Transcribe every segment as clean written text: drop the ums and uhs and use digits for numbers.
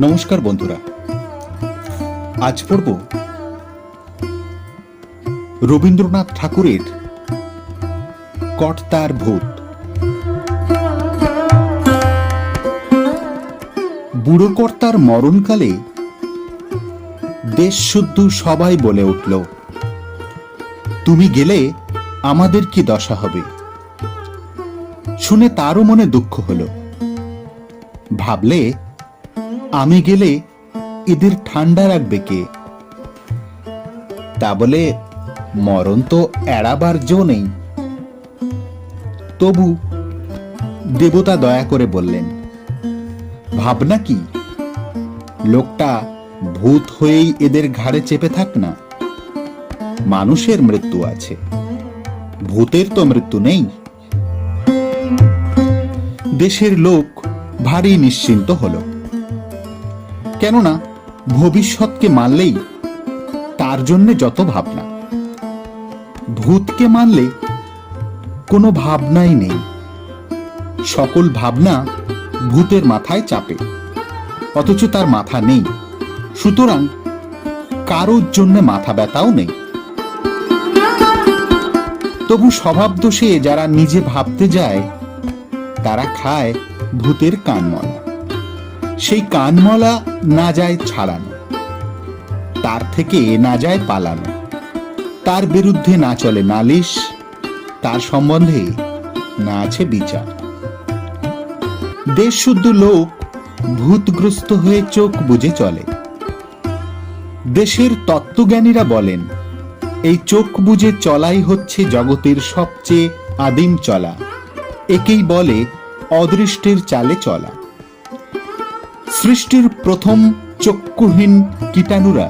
নমস্কার বন্ধুরা, আজ পড়ব রবীন্দ্রনাথ ঠাকুরের কর্তার ভূত। বুড়ো কর্তার মরণকালে দেশ শুদ্ধ সবাই বলে উঠল, তুমি গেলে আমাদের কি দশা হবে। শুনে তারও মনে দুঃখ হলো। ভাবলে, আমি গেলে এদের ঠান্ডা রাখবে কে। তা বলে মরণ তো এড়াবার জো নেই। তবু দেবতা দয়া করে বললেন, ভাবনা কি, লোকটা ভূত হয়েই এদের ঘাড়ে চেপে থাক না। মানুষের মৃত্যু আছে, ভূতের তো মৃত্যু নেই। দেশের লোক ভারী নিশ্চিন্ত হলো, কেননা ভবিষ্যৎকে মানলেই তার জন্য যত ভাবনা, ভূতকে মানলে কোনো ভাবনাই নেই। সকল ভাবনা ভূতের মাথায় চাপে, অথচ তার মাথা নেই, সুতরাং কারোর জন্য মাথা ব্যথাও নেই। তবু স্বভাব দোষে যারা নিজে ভাবতে যায়, তারা খায় ভূতের কানমলা। সেই কানমলা না যায় ছাড়ানো, তার থেকে না যায় পালানো, তার বিরুদ্ধে না চলে নালিশ, তার সম্বন্ধে না আছে বিচার। দেশ শুদ্ধ লোক ভূতগ্রস্ত হয়ে চোখ বুজে চলে। দেশের তত্ত্বজ্ঞানীরা বলেন, এই চোখ বুজে চলাই হচ্ছে জগতের সবচেয়ে আদিম চলা। একেই বলে অদৃষ্টের চালে চলা। সৃষ্টির প্রথম চক্ষুহীন কীটাণুরা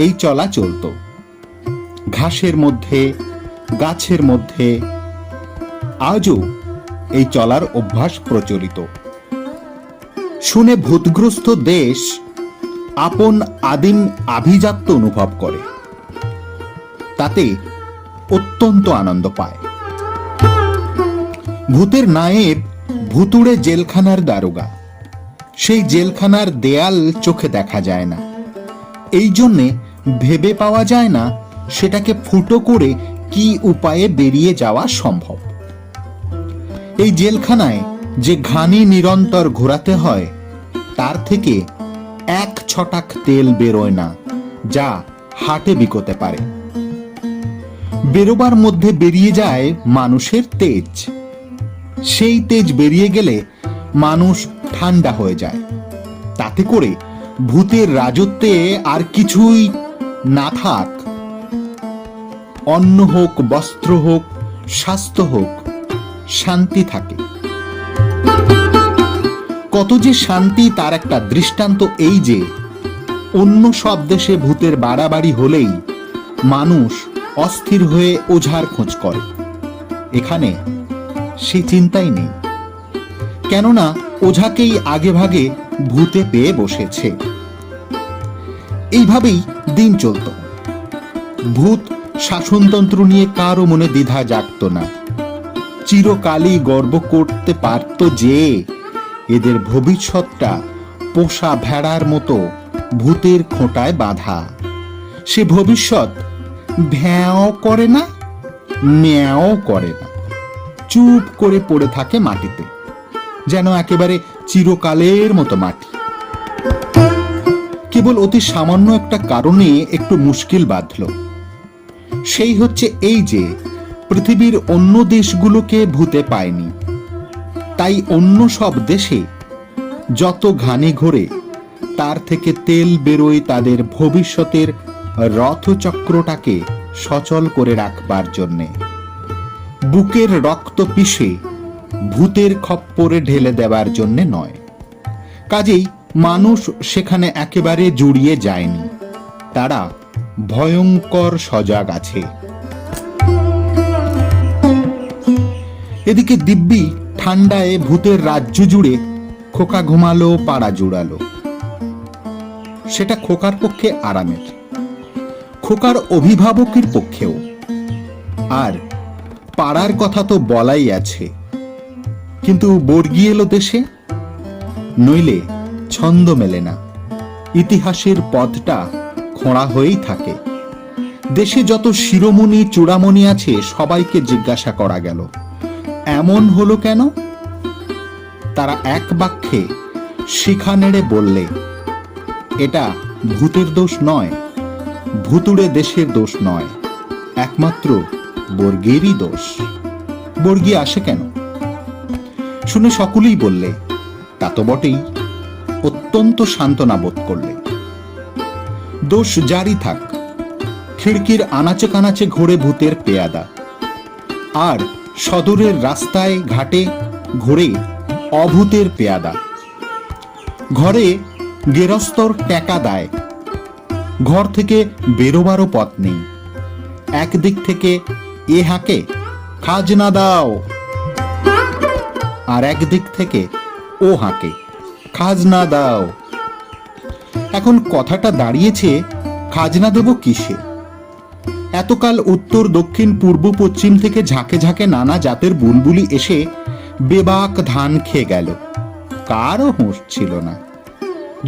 এই চলা চলত, ঘাসের মধ্যে, গাছের মধ্যে। আজও এই চলার অভ্যাস প্রচলিত। শুনে ভূতগ্রস্ত দেশ আপন আদিম আভিজাত্য অনুভব করে, তাতে অত্যন্ত আনন্দ পায়। ভূতের নায়েব ভুতুড়ে জেলখানার দারোগা। সেই জেলখানার দেয়াল চোখে দেখা যায় না, এই জন্যে ভেবে পাওয়া যায় না সেটাকে ফুটো করে কি উপায়ে বেরিয়ে যাওয়া সম্ভব। এই জেলখানায় যে ঘানি নিরন্তর ঘোরাতে হয়, তার থেকে এক ছটাক তেল বেরোয় না, যা হাটে বিকোতে পারে। বেরোবার মধ্যে বেরিয়ে যায় মানুষের তেজ। সেই তেজ বেরিয়ে গেলে মানুষ ঠান্ডা হয়ে যায়। তাতে করে ভূতের রাজত্বে আর কিছুই না থাক, অন্ন হোক, বস্ত্র হোক, স্বাস্থ্য হোক, শান্তি থাকে। কত যে শান্তি তার একটা দৃষ্টান্ত এই যে, অন্য সব দেশে ভূতের বাড়াবাড়ি হলেই মানুষ অস্থির হয়ে ওঝার খোঁজ করে। এখানে সে চিন্তাই নেই, কেননা ওঝাকেই আগে ভাগে ভূতে পেয়ে বসেছে। এইভাবেই দিন চলত। ভূত শাসনতন্ত্র নিয়ে কারো মনে দ্বিধা জাগত না। চিরকালই গর্ব করতে পারত যে এদের ভবিষ্যৎটা পোষা ভেড়ার মতো ভূতের খোঁটায় বাঁধা। সে ভবিষ্যৎ ভ্যাও করে না, ম্যাও করে না, চুপ করে পড়ে থাকে মাটিতে, যেন একেবারে চিরকালের মতো মাটি। কেবল অতি সামান্য একটা কারণে একটু মুশকিল বাঁধল। সেই হচ্ছে এই যে, পৃথিবীর অন্য দেশগুলোকে ভূতে পায়নি। তাই অন্য সব দেশে যত ঘানি ঘোরে, তার থেকে তেল বেরোয় তাদের ভবিষ্যতের রথচক্রটাকে সচল করে রাখবার জন্যে। বুকের রক্ত পিষে ভূতের খপ্পরে ঢেলে দেবার জন্যে নয়। কাজেই মানুষ সেখানে একেবারে জুড়িয়ে যায়নি, তারা ভয়ঙ্কর সজাগ আছে। এদিকে দিব্যি ঠান্ডায় ভূতের রাজ্য জুড়ে খোকা ঘুমালো, পাড়া জুড়ালো। সেটা খোকার পক্ষে আরামের, খোকার অভিভাবকের পক্ষেও। আর পাড়ার কথা তো বলাই আছে। কিন্তু বর্গি এলো দেশে, নইলে ছন্দ মেলে না, ইতিহাসের পথটা খোঁড়া হয়েই থাকে। দেশে যত শিরোমণি চূড়ামণি আছে সবাইকে জিজ্ঞাসা করা গেল, এমন হলো কেন? তারা এক বাক্যে শিখা নেড়ে বললে, এটা ভূতের দোষ নয়, ভুতুড়ে দেশের দোষ নয়, একমাত্র বর্গেরই দোষ। বর্গি আসে কেন? শুনে সকলেই বললে, তা তো বটেই। অত্যন্ত সান্ত্বনা বোধ করলে। দোষ জারি থাক, খিড়কির আনাচে কানাচে ঘোরে ভূতের পেয়াদা, আর সদরের রাস্তায় ঘাটে ঘোরে অভূতের পেয়াদা। ঘরে গেরস্তর টেকা দেয়, ঘর থেকে বেরোবারও পথ নেই। একদিক থেকে এ হাঁকে, খাজনা দাও, আর একদিক থেকে ও হাঁকে, খাজনা দাও। এখন কথাটা দাঁড়িয়েছে, খাজনা দেব কিসে? এতকাল উত্তর দক্ষিণ পূর্ব পশ্চিম থেকে ঝাঁকে ঝাঁকে নানা জাতের বুলবুলি এসে বেবাক ধান খেয়ে গেল, কারও হুঁশ ছিল না।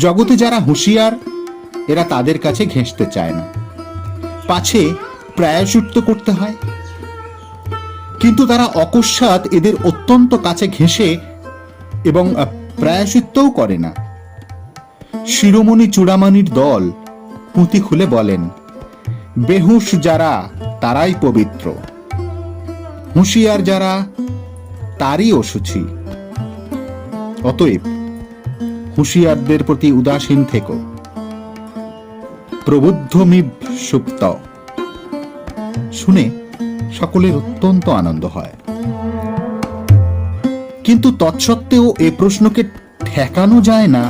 জগতে যারা হুঁশিয়ার, এরা তাদের কাছে ঘেঁষতে চায় না, পাছে প্রায়শ্চিত্ত করতে হয়। কিন্তু তারা অকস্মাৎ এদের অত্যন্ত কাছে ঘেঁষে এবং প্রায়শ্চিত্তও করে না। শিরোমণি চূড়ামণির দল পুঁতি খুলে বলেন, বেহুশ যারা তারাই পবিত্র, হুঁশিয়ার যারা তারই অশুচি। অতএব হুঁশিয়ারদের প্রতি উদাসীন থেকো। প্রবুদ্ধমিব সুপ্ত। শুনে সকলের অত্যন্ত আনন্দ হয়। কিন্তু তৎসত্ত্বেও এ প্রশ্নকে ঠেকানো যায় না,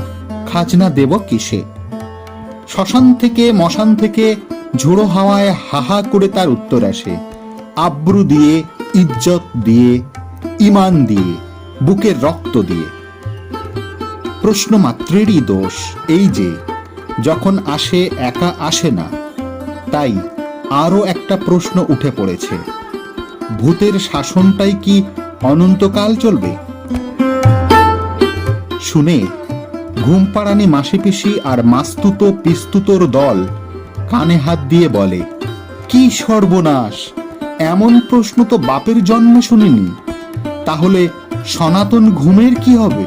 খাজনা দেব কিসে? শ্মশান থেকে মশান থেকে ঝোড়ো হাওয়ায় হাহা করে তার উত্তর আসে, আব্রু দিয়ে, ইজ্জত দিয়ে, ইমান দিয়ে, বুকের রক্ত দিয়ে। প্রশ্ন মাত্রেরই দোষ এই যে যখন আসে একা আসে না। তাই আরো একটা প্রশ্ন উঠে পড়েছে, ভূতের শাসনটাই কি অনন্তকাল চলবে? শুনে ঘুমপাড়ানি মাসি পিসি আর মাস্তুতো পিস্তুতোর দল কানে হাত দিয়ে বলে, কি সর্বনাশ! এমন প্রশ্ন তো বাপের জন্মে শুনিনি। তাহলে সনাতন ঘুমের কি হবে?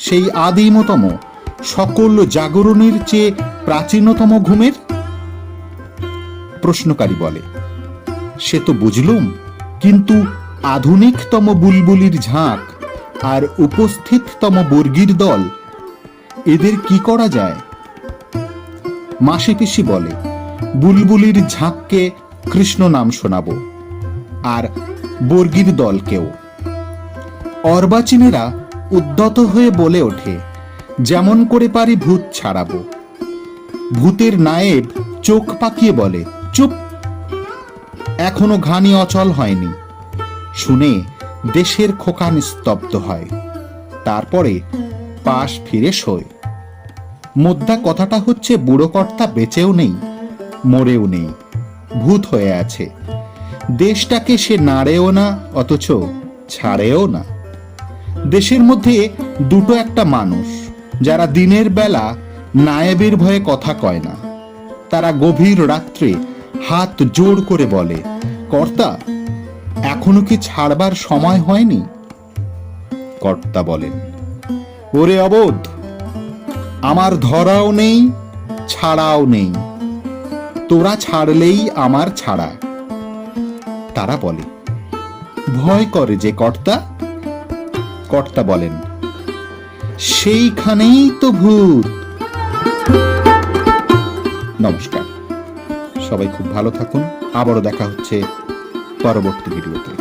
সেই আদিমতম সকল জাগরণের চেয়ে প্রাচীনতম ঘুমের? প্রশ্নকারী বলে, সে তো বুঝলুম, কিন্তু আধুনিকতম বুলবুলির ঝাঁক আর উপস্থিততম বর্গীর দল, এদের কি করা যায়? মাসি পিসি বলে, বুলবুলির ঝাঁককে কৃষ্ণ নাম শোনাবো, আর বর্গীর দলকেও। অর্বাচীনেরা উদ্যত হয়ে বলে ওঠে, যেমন করে পারি ভূত ছাড়াবো। ভূতের নায়েব চোখ পাকিয়ে বলে, চুপ, এখনো ঘানি অচল হয়নি। শুনে দেশের খোকা নিস্তব্ধ হয়, তারপরে পাশ ফিরে শোয়। মোদ্দা কথাটা হচ্ছে, বুড়ো কর্তা বেঁচেও নেই, মরেও নেই, ভূত হয়ে আছে। দেশটাকে সে নাড়েও না, অথচ ছাড়েও না। দেশের মধ্যে দুটো একটা মানুষ, যারা দিনের বেলা নায়েবের ভয়ে কথা কয় না। তারা গভীর রাত্রে হাত জোড় করে বলে, কর্তা, এখনো কি ছাড়বার সময় হয়নি? কর্তা বলেন, ওরে অবোধ, আমার ধরাও নেই, ছাড়াও নেই, তোরা ছাড়লেই আমার ছাড়া। তারা বলে, ভয় করে যে কর্তা? কর্তা বলেন, সেইখানেই তো ভূত। নমস্কার, সবাই খুব ভালো থাকুন। আবারও দেখা হচ্ছে পরবর্তী ভিডিওতে।